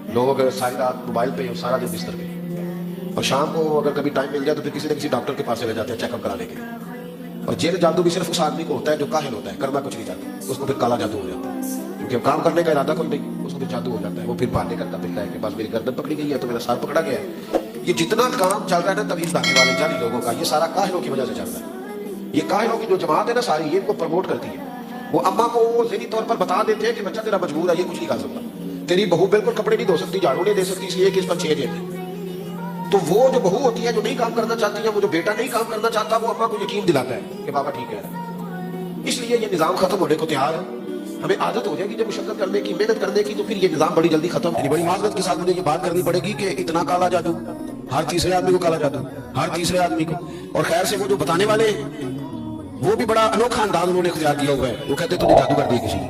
लोग सारी रात मोबाइल पे और सारा दिन बिस्तर पे, और शाम को अगर कभी टाइम मिल जाए तो फिर किसी न किसी डॉक्टर के पास चले जाते हैं चेकअप कराने के लिए। और जेल जादू भी सिर्फ उस आदमी को होता है जो काहिल होता है, करना कुछ नहीं चाहता, उसको फिर काला जादू हो जाता है, क्योंकि अब काम करने का इरादा कोई नहीं, उसको फिर जादू हो जाता है। वो फिर बहाने करता फिरता है कि बस मेरी गर्दन पकड़ी गई है तो मेरा सर पकड़ा गया है। ये जितना काम चल रहा है ना तवीज धागे वाले जाली लोगों का, ये सारा काहिलों की वजह से चल रहा है। ये काहिलों की जो जमात है ना सारी, ये इनको प्रमोट करती है। वो अम्मा को वो ज़हनी तौर पर बता देते हैं कि बच्चा तेरा मजबूर है, ये कुछ नहीं कर सकता, तेरी बहू बिल्कुल कपड़े नहीं धो सकती, झाड़ू नहीं दे सकती, इसलिए कि इस पर 6 जेब है। तो वो जो बहू होती है जो नहीं काम करना चाहती है, वो जो बेटा नहीं काम करना चाहता, वो अम्मा को यकीन दिलाता है कि बाबा ठीक है। इसलिए ये निजाम खत्म होने को तैयार है। हमें आदत हो जाएगी जब मुशक्कत करने की, मेहनत करने की, तो फिर ये निजाम बड़ी जल्दी खत्म होगी। बड़ी माजरत के साथ मुझे ये बात करनी पड़ेगी कि इतना काला जादू, हर तीसरे आदमी को काला जादू, हर तीसरे आदमी को। और खैर से वो जो बताने वाले वो भी बड़ा अनोखा अंदाज उन्होंने इख्तियार किया हुआ है। वो कहते तुमने जादू कर दिया किसी ने,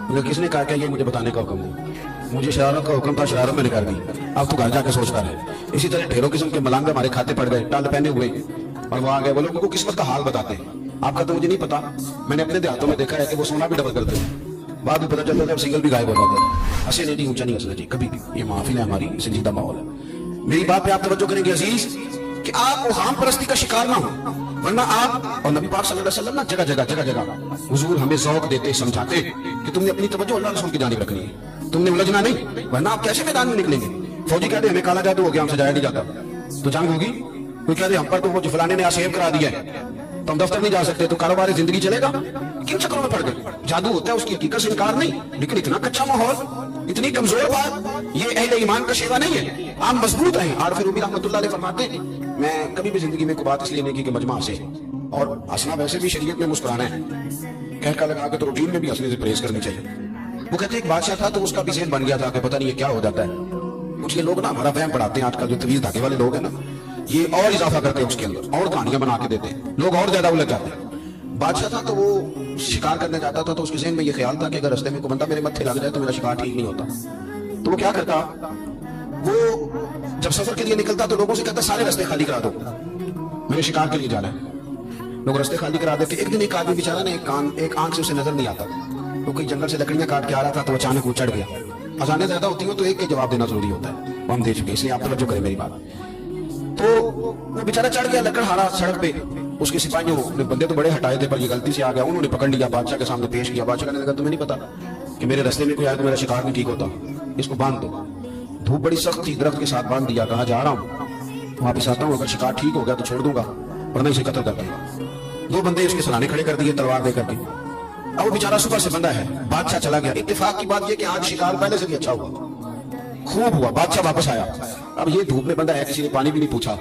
मुझे किसने कहा कि ये मुझे बताने का हुक्म है, मुझे शरारत का हुक्म था, शरारत मैंने कर दी, अब तो घर जाके सोचता रहे। इसी तरह ढेरों किस्म के मलांगे हमारे खाते पड़ गए, टल पहने हुए, और वो आ गए, वो लोगों को किस्मत का हाल बताते हैं। आपका तो मुझे नहीं पता, मैंने अपने देहातों में देखा है कि वो सोना भी डबल करते हैं, बाद में पता चलता है सिंगल भी गायब हो जाता है। हंसे नहीं, ऊंचा नहीं हंसना जी कभी भी, ये महफिल है हमारी, संजीदा माहौल है। मेरी बात पे आप तवज्जो करेंगे अजीज कि आप वहाम परस्ती का शिकार ना हो, वरना आप और नबी पाक सल्लल्लाहु अलैहि वसल्लम ना जगह जगह हुजूर हमें ज़ौक़ देते, समझाते कि तुमने अपनी तवज्जो अल्लाह रसूल की जानिब रखनी है, तुमने उलझना नहीं, वरना आप कैसे मैदान में निकलेंगे। फौजी कहते हमें काला जादू हो गया, हमसे जाया नहीं जाता, तो जंग होगी। कोई कहते हम पर तो वो फलाने ने आसेब करा दिया है तो हम दफ्तर नहीं जा सकते, तो कारोबार जिंदगी चलेगा। किन चक्रों में पड़ गए। जादू होता है, उसकी हकीकत से इनकार नहीं, लेकिन इतना कच्चा माहौल, इतनी कमजोर बात, ये अहले ईमान का शेवा नहीं है। आप मजबूत रहें। आरिफ रूमी रहमतुल्लाह अलैह फरमाते हैं, मैं कभी भी जिंदगी में कोई बात इसलिए नहीं की कि मजमा से, और हंसना वैसे भी शरीयत में मुस्कुराना है, कहका लगा के तो रूटीन में भी हंसने से परहेज करनी चाहिए। वो कहते एक बादशाह था तो उसका भी ज़हन बन गया था कि पता नहीं ये क्या हो जाता है। कुछ ये लोग ना हमारा वहम पढ़ाते हैं आजकल, जो तवीज धागे वाले लोग हैं ना, ये और इजाफा करते हैं उसके अंदर, और कहानियां बना के देते हैं, लोग और ज्यादा उलझ जाते हैं। बादशाह था तो वो शिकार करने जाता था, तो उसके ज़हन में ये ख्याल था कि अगर रास्ते में कोई बंदा मेरे मत्थे लग जाए तो मेरा शिकार ठीक नहीं होता। तो वो क्या करता, वो जब सफर के लिए निकलता तो लोगों से कहता सारे रास्ते खाली करा दो, मैंने शिकार के लिए जाना है। लोग रास्ते खाली करा देते। एक दिन एक आदमी बेचारा ना एक आंख से उसे नजर नहीं आता, वो कोई जंगल से लकड़ियां काट के आ रहा था, तो अचानक वो चढ़ गया। अजानें ज्यादा होती हो तो एक जवाब देना जरूरी होता है, वो हम दे चुके, इसलिए आप तवज्जो करें मेरी बात। तो वो बेचारा चढ़ गया लकड़हारा सड़क पे, उसके सिपाहियों ने बंदे तो बड़े हटाए थे पर ये गलती से आ गया, उन्होंने पकड़ लिया, बादशाह के सामने पेश किया। बादशाह कहने लगा तुम्हें नहीं पता कि मेरे रास्ते में कोई आया तो मेरा शिकार नहीं ठीक होता, इसको बांध दो। धूप बड़ी सख्त थी, दरख्त के साथ बांध दिया, कहा जा रहा हूँ वापिस आता हूँ, अगर शिकार ठीक हो गया तो छोड़ दूंगा, वरना इसे कत्ल कर दूंगा। 2 बंदे उसके सराहने खड़े कर दिए तलवार दे करके। अब वो बेचारा सुबह से बंदा है, बादशाह चला गया। इत्तेफाक की बात ये कि आज शिकार पहले से भी अच्छा हुआ, खूब हुआ, बादशाह वापस आया। अब ये धूप में बंदा है, किसी ने पानी भी नहीं पूछा,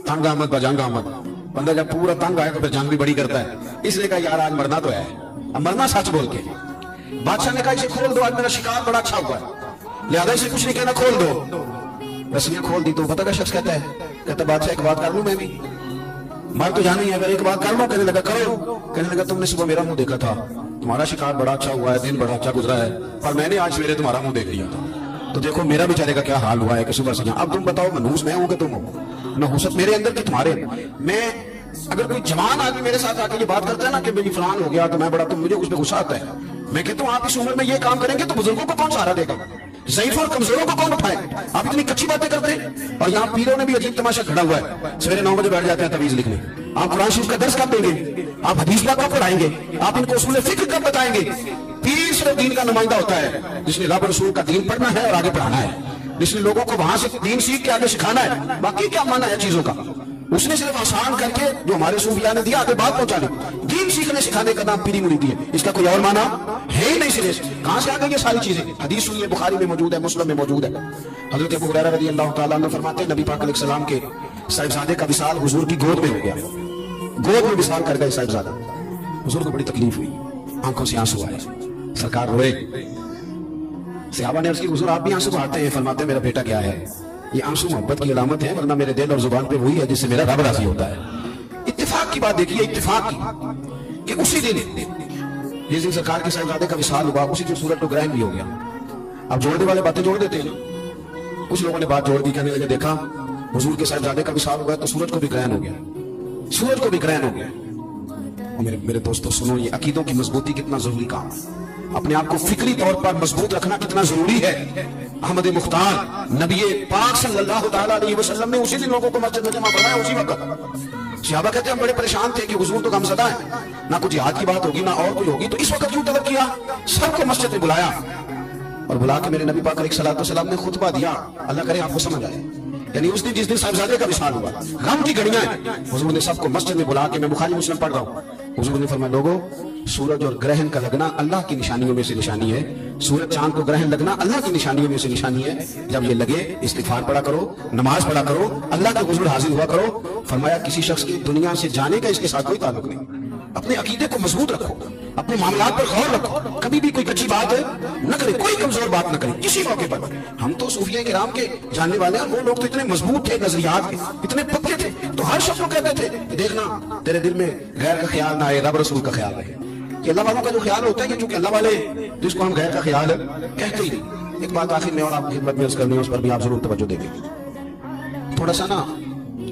तंग अहमद बजंग अहमद, बंदा जब पूरा तंग आया तो फिर जंग भी बड़ी करता है, इसलिए कहा यार आज मरना तो है, अब मरना सच बोल के। बादशाह ने कहा इसे खोल दो, आज मेरा शिकार बड़ा अच्छा हुआ है, लिहाजा इसे कुछ नहीं कहना, खोल दो। रस्सियां खोल दी तो पता क्या शख्स कहता है, कहता बादशाह एक बात कर लूं मैं भी, मर तो जानी है, अगर एक बात कर लो। कहने लगा करो। कहने लगा तुमने सुबह मेरा मुंह देखा था, तुम्हारा शिकार बड़ा अच्छा हुआ है, दिन बड़ा अच्छा गुजरा है, पर मैंने आज सवेरे तुम्हारा मुंह देख लिया था, तो देखो मेरा बेचारे का क्या हाल हुआ है कि सुबह से यहाँ। अब तुम बताओ मनहूस मैं हूं कि तुम हो, नहुसत मेरे अंदर कि तुम्हारे। मैं अगर कोई जवान आदमी मेरे साथ आके ये बात करता है ना कि मेरी फलान हो गया तो मैं बड़ा, तो मुझे उसमें गुस्सा आता है। मैं कहता हूँ आप इस उम्र में ये काम करेंगे तो बुजुर्गों को कौन सहारा देगा, ज़ईफ और कमजोरों को कौन उठाए। आप इतनी कच्ची बातें करते हैं। और यहाँ पीरों ने भी अजीब तमाशा खड़ा हुआ है, सवेरे 9 बजे बैठ जाते हैं तवीज लिखने। आप कुरान शरीफ का दर्स कब देंगे, आप हदीस कब पढ़ाएंगे, आप इनको उसूल फिक्र कब बताएंगे। पीर सिर्फ दीन का नुमाइंदा होता है, जिसने रब रसूल का दीन पढ़ना है और आगे पढ़ाना है, जिसने लोगों को वहां से दीन सीख के आगे सिखाना है। बाकी क्या माना है चीजों का, उसने सिर्फ आसान करके जो हमारे सूफिया ने दिया आगे बात पहुंचा दी। दीन सीखने सिखाने का नाम पीरी मुरीदी है, इसका कोई और माना है ही नहीं। सिरे से कहां से आ गई ये सारी चीजें। हदीस सुनिए, बुखारी में मौजूद है, मुस्लिम में मौजूद है। हजरत अबू हुरैरा रज़ी अल्लाह तआला अन्हु फरमाते हैं नबी पाक अलैहि सलाम के साहिबजादे का विसाल हुजूर की गोद में हो गया, गोद में विसाल कर गए साहिबजादा। हुजूर को बड़ी तकलीफ हुई, आंखों से आंसू आए, सरकार रोए। सहाबा ने अर्ज़ की हुजूर आप भी आंसू बहाते हैं। फरमाते मेरा बेटा क्या है, ये आंसू मोहब्बत की अलामत है, वरना मेरे दिल और जुबान पे वही है जिससे मेरा रब राजी होता है। इत्तेफाक की बात देखिए, इत्तेफाक की कि उसी दिन जिस दिन सरकार के साहिबजादे का विसाल हुआ, उसी दिन सूरज को ग्रहण भी हो गया। अब जोड़ने वाले बातें जोड़ देते हैं, कुछ लोगों ने बात जोड़ दी, कहने लगे देखा हुजूर के साहिबजादे का विसाल हुआ तो सूरज को भी ग्रहण हो गया, सूरज को भी ग्रहण हो गया। मेरे दोस्तों सुनो, ये अकीदों की मजबूती कितना जरूरी काम है, अपने आप को फिक्री तौर पर मजबूत रखना कितना जरूरी है। अहमद मुख्तार नबी पाक सल्लल्लाहु ताला अलैहि वसल्लम ने उसी दिन लोगों को मस्जिद में जमा कराया, उसी वक्त। सहाबा कहते हैं हम बड़े परेशान थे कि हुजूर तो गमज़दा है, ना कुछ जिहाद की बात होगी ना और कोई होगी, तो इस वक्त क्यों तलब किया? सबको मस्जिद में बुलाया और बुला के मेरे नबी पाक अलैहिस्सलाम ने खुतबा दिया। अल्लाह करे आपको समझ आए। यानी उस दिन जिस दिन साहिबजादे का विशाल हुआ, गम की घड़ियां, हुजूर ने सबको मस्जिद में बुला के, मैं बुखारी मुस्लिम पढ़ रहा हूँ, हुजूर ने फरमाया लोगों, सूरज और ग्रहण का लगना अल्लाह की निशानियों में से निशानी है। सूरज चांद को ग्रहण लगना अल्लाह की निशानियों में से निशानी है। जब ये लगे इस्तिगफार पढ़ा करो, नमाज पढ़ा करो, अल्लाह के हुजूर हाजिर हुआ करो। फरमाया किसी शख्स की दुनिया से जाने का इसके साथ कोई ताल्लुक नहीं। अपने अकीदे को मजबूत रखो, अपने मामलात पर गौर रखो, कभी भी कोई कच्ची बात न करे, कोई कमजोर बात न करे किसी मौके पर। हम तो सूफिया किराम के जानने वाले हैं, वो लोग तो इतने मजबूत थे, नजरियात के इतने पक्के थे, तो हर शख्स को कहते थे देखना तेरे दिल में गैर का ख्याल ना आए, रब रसूल का ख्याल रहे। कि अल्लाह वालों का जो ख्याल होता है कि चूंकि अल्लाह वाले जिसको हम गैर का ख्याल कहते ही नहीं। एक बात आखिर में और आपकी खिदमत में अर्ज करनी है, उस पर भी आप जरूर तवज्जो देंगे। थोड़ा सा ना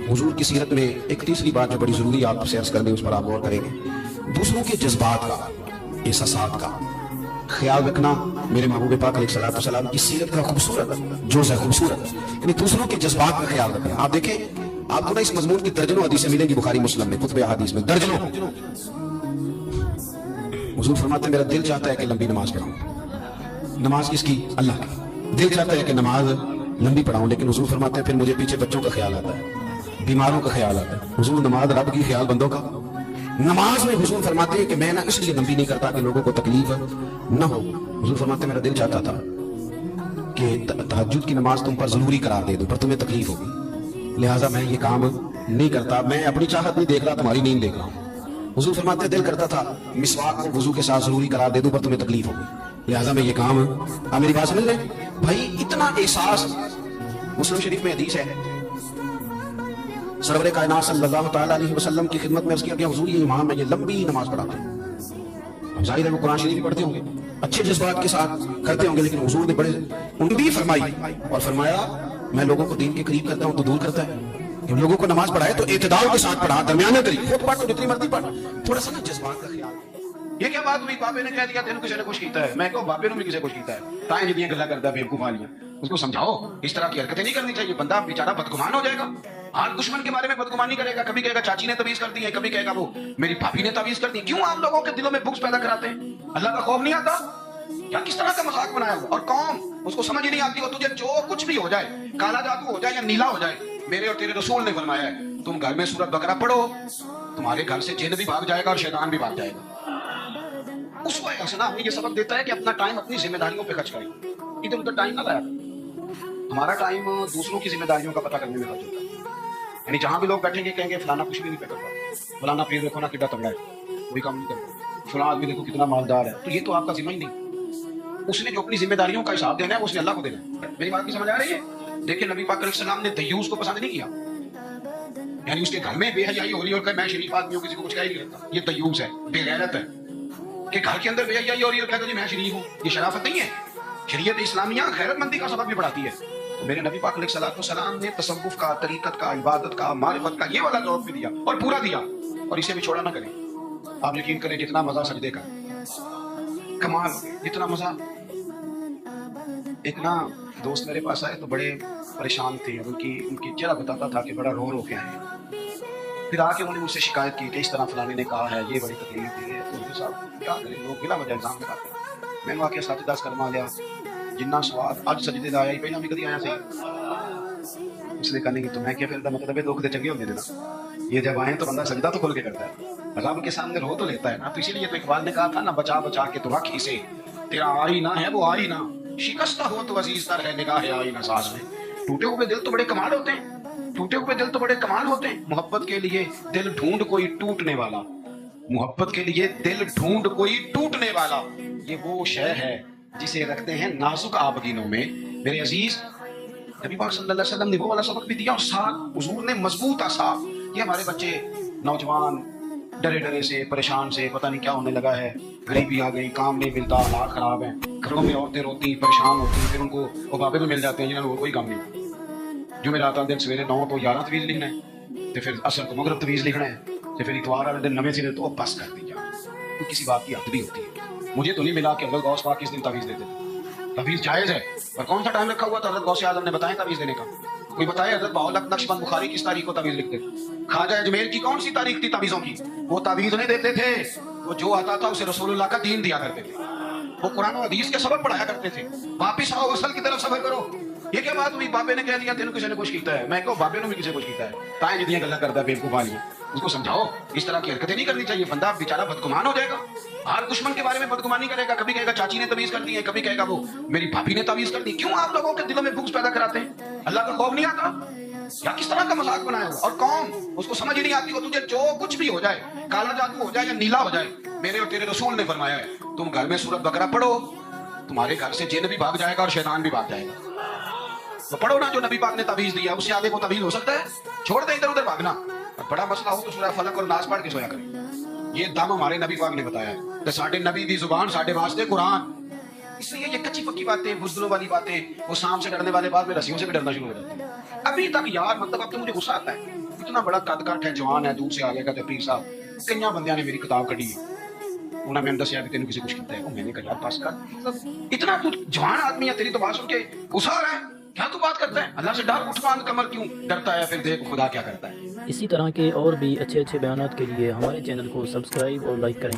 हुजूर की सीरत में एक तीसरी बात जो बड़ी जरूरी आपसे अर्ज करनी है, उस पर आप गौर करेंगे। दूसरों के जज्बात का, एहसासात का ख्याल रखना मेरे महबूब पाक अलैहिस्सलाम की सीरत का खूबसूरत जोज़ है, खूबसूरत। यानी दूसरों के जज्बात का ख्याल रखना। आप देखें, आपको ना इस मजमून की दर्जनों हदीसें मिलेंगी बुखारी मुस्लिम में, कुतुब अहादीस में दर्जनों। हुजूर फरमाते हैं मेरा दिल चाहता है कि लंबी नमाज पढ़ाऊं। नमाज किसकी? अल्लाह की। दिल चाहता है कि नमाज लंबी पढ़ाऊं, लेकिन हुजूर फरमाते हैं फिर मुझे पीछे बच्चों का ख्याल आता है, बीमारों का ख्याल आता है। हुजूर नमाज रब की, ख्याल बंदों का। नमाज में हुजूर फरमाते हैं कि मैं ना इसलिए लंबी नहीं करता कि लोगों को तकलीफ न हो। हुजूर फरमाते हैं मेरा दिल चाहता था कि तहज्जुद की नमाज तुम पर जरूरी करार दे दूं, पर तुम्हें तकलीफ होगी, लिहाजा मैं ये काम नहीं करता। मैं अपनी चाहत नहीं देख रहा, तुम्हारी नींद देख रहा हूं। हुजूर फरमाते हैं दिल करता था मिसवाक को वुजू के साथ जरूरी करार दे दूं, पर तुम्हें तकलीफ होगी, लिहाजा मैं ये काम। आप मेरी बात समझ रहे हैं भाई? इतना एहसास। मुस्लिम शरीफ में हदीस है, सरवरे कायनात सल्लल्लाहु ताला अलैहि वसल्लम की खिदमत में अर्ज किया गया हुजूर ये इमाम है, ये लंबी नमाज पढ़ाते हैं। अब जाहिर है वो कुरान शरीफ भी पढ़ते होंगे, अच्छे जज्बात के साथ करते होंगे, लेकिन हुजूर ने बड़े उन भी फरमाई और फरमाया मैं लोगों को दीन के करीब करता हूं तो दूर करता है। जब लोगों को नमाज पढ़ाए तो इत्तेदाल के साथ पढ़ा, दरमियाने तरीके। खुद पढ़ तो जितनी मर्जी पढ़, थोड़ा सा ना जज्बात का ख्याल। ये क्या बात हुई? बाबे ने कह दिया तेन किसी ने कुछ कीता है। मैं कहूं बाबे ने भी किसी कुछ कीता है, ताए जितनी गल्ला करता है बेवकूफ वालियां, उसको समझाओ इस तरह की हरकतें नहीं करनी चाहिए। बंदा बेचारा बदगुमान हो जाएगा, आज दुश्मन के बारे में बदगुमानी करेगा। कभी कहेगा चाची ने तवीज कर दी है, कभी कहेगा वो मेरी भाभी ने तवीज कर दी। क्यों आप लोगों के दिलों में बुक्स पैदा कराते हैं? अल्लाह का खौफ नहीं आता या किस तरह का मजाक बनाया हो? और कौन उसको समझ ही नहीं आती हो। तुझे जो कुछ भी हो जाए, काला जादू हो जाए या नीला हो जाए, मेरे और तेरे रसूल ने फरमाया है तुम घर में सूरत बकरा पढ़ो, तुम्हारे घर से जिन्न भी भाग जाएगा और शैतान भी भाग जाएगा। उस वजह से ना हमें ये सबक देता है कि अपना टाइम अपनी जिम्मेदारियों पे खर्च करें, इधर उधर टाइम ना लाया। हमारा टाइम दूसरों की जिम्मेदारियों का पता करने में खर्च होता है। यानी जहां भी लोग बैठेंगे कहेंगे फलाना कुछ भी नहीं करता, फलाना पीर देखो ना कितना तगड़ा है, कोई काम नहीं करता, फलाना आदमी देखो कितना मालदार है। तो ये तो आपका जिम्मा ही नहीं। उसने जो अपनी जिम्मेदारियों का हिसाब देना है उसने अल्लाह को देना है। मेरी बात की समझ आ रही है? देखिए नबी पाक अलैहिस्सलाम ने दयूस को पसंद नहीं किया, यानी उसके घर में बेहयाई हो रही है और मैं शरीफ आदमी हूं, किसी को कुछ कह ही नहीं रहता, ये दयूस है, बेगैरत है। कि घर के अंदर बेहयाई हो रही है और कहता जी मैं शरीफ हूं, ये शराफत नहीं है। शरीयत इस्लामिया गैरतमंदी का सबक भी बढ़ाती है। तो मेरे नबी पाक अलैहिस्सलाम ने तसव्वुफ का, तरीकत का, इबादत का, मारिफत का ये वाला जवाब भी दिया और पूरा दिया, और इसे भी छोड़ा ना करें। आप यकीन करें जितना मजा सजदे का, कमाल, जितना मजा। एक ना दोस्त मेरे पास आए तो बड़े परेशान थे, उनकी चेहरा बताता था कि बड़ा रो रो के आए। फिर आके उन्होंने मुझसे शिकायत की कि इस तरह फलाने ने कहा है, ये बड़ी तकलीफ दी है। तो साहब क्या करें, लोग बिना वजह इल्जाम लगाते हैं। मैंने आके सच दस करवा लिया, जिन्ना स्वाद अज सजदे दा आया ही पहला भी कभी आया सही। उसने कहने की तो मैं क्या, फिर मतलब दुख दे चंगे होंगे ना, ये जब आए तो बंदा सजदा तो खुल के करता है, रब के सामने रो तो लेता है ना। तो इसीलिए तो इकबाल ने कहा था ना, बचा बचा के तो रख इसे, तेरा आई ना है वो आई ना, शिकस्ता हो तो अजीज तर है निगाह आई ना सास में। टूटे हुए दिल तो बड़े कमाल होते हैं, टूटे हुए दिल तो बड़े कमाल होते हैं। मोहब्बत के लिए दिल ढूंढ कोई टूटने वाला, मोहब्बत के लिए दिल ढूंढ कोई टूटने वाला, ये वो शय है जिसे रखते हैं नाजुक आबगीनों में। मेरे अजीज नबी पाक सल्लल्लाहु अलैहि वसल्लम ने वो वाला सबक भी दिया, और साथ हुजूर ने मजबूत आसा। ये हमारे बच्चे नौजवान डरे डरे से, परेशान से, पता नहीं क्या होने लगा है, गरीबी आ गई, काम नहीं मिलता, हालात खराब है, घरों में औरतें रोती परेशान होती, फिर उनको वो बाबे भी मिल जाते हैं जिन्होंने कोई काम नहीं। जुमेरात वाले दिन सवेरे 9 तो 11 तवीज लिखना है, तो फिर असर को मगरब तवीज लिखना है, तो फिर इतवार वाले दिन नवे सिरे तो बस कर दी जाए। तो किसी बात की हद भी होती है। मुझे तो नहीं मिला कि अव्वल गौस पाक किस दिन तवीज देते, तवीज़ जायज़ है, पर कौन सा टाइम रखा हुआ था हज़रत गौसे आज़म ने बताया तवीज़ देने का? कोई बताए हज़रत बाउलक नक्शबंद बुखारी किस तारीख को तवीज़ लिखते? ख्वाजा अजमेर की कौन सी तारीख थी तवीज़ों की? वो तवीज़ नहीं देते थे, वो जो आता था उसे रसूलुल्लाह का दीन दिया करते थे। वो कुरान और हदीस के सबक पढ़ाया करते थे। वापिस आओ असल की तरफ सफर करो। ये क्या बात हुई? बाबे ने कह दिया तेन किसी ने कुछ किया है। मैं कहूँ बाबे ने भी किसी कुछ किया है, ताए जितनी गल्ला करता है बेवकूफ वाली, उसको समझाओ इस तरह की हरकतें नहीं करनी चाहिए। बंदा बेचारा बदगुमान हो जाएगा, हर दुश्मन के बारे में बदगुमानी करेगा। कभी कहेगा चाची ने तवीज कर दी है, कभी कहेगा वो मेरी भाभी ने तवीज कर दी। क्यों आप लोगों के दिलों में बुग़्ज़ पैदा कराते हैं? अल्लाह का खौफ नहीं आता? या किस तरह का मजाक बनाया? और कौन उसको समझ ही नहीं आती हो? तुझे जो कुछ भी हो जाए, काला जादू हो जाए या नीला हो जाए, मेरे और तेरे रसूल ने फरमाया है तुम घर में सूरत बकरा पढ़ो, तुम्हारे घर से जिन भी भाग जाएगा और शैतान भी भाग जाएगा। तो पढ़ो ना जो नबी पाक ने तवीज दिया, उससे आगे को तवीज हो सकता है? छोड़ दे इधर उधर भागना। और बड़ा मसला हो तो सूरह फलक और नास पढ़ के सोया करें। ये दम हमारे नबी पाक ने बताया है कि साढ़े नबी दी जुबान साढ़े वास्ते कुरान। इसलिए ये कच्ची पक्की बातें, बुज़दिलों वाली बातें, वो सांप से डरने वाले बाद में रस्सियों से भी डरना शुरू हो जाते हैं। अभी तक यार मतलब अब तो मुझे गुस्सा आता है, इतना बड़ा कद काठ है, जवान है, दूर से आ गया पीर साहब। कई बंदियां ने मेरी किताब कढ़ी है, उन्होंने मैंने दसिया भी तेन किसी कुछ किया है, मैंने कहा यार पास कर, इतना तू जवान आदमी है, तेरी तो बात सुन के गुस्सा आ रहा है, क्या तू बात करता है? अल्लाह से डर, उठ बांध कमर, क्यों डरता है? फिर देख खुदा क्या करता है। इसी तरह के और भी अच्छे अच्छे बयानात के लिए हमारे चैनल को सब्सक्राइब और लाइक करें।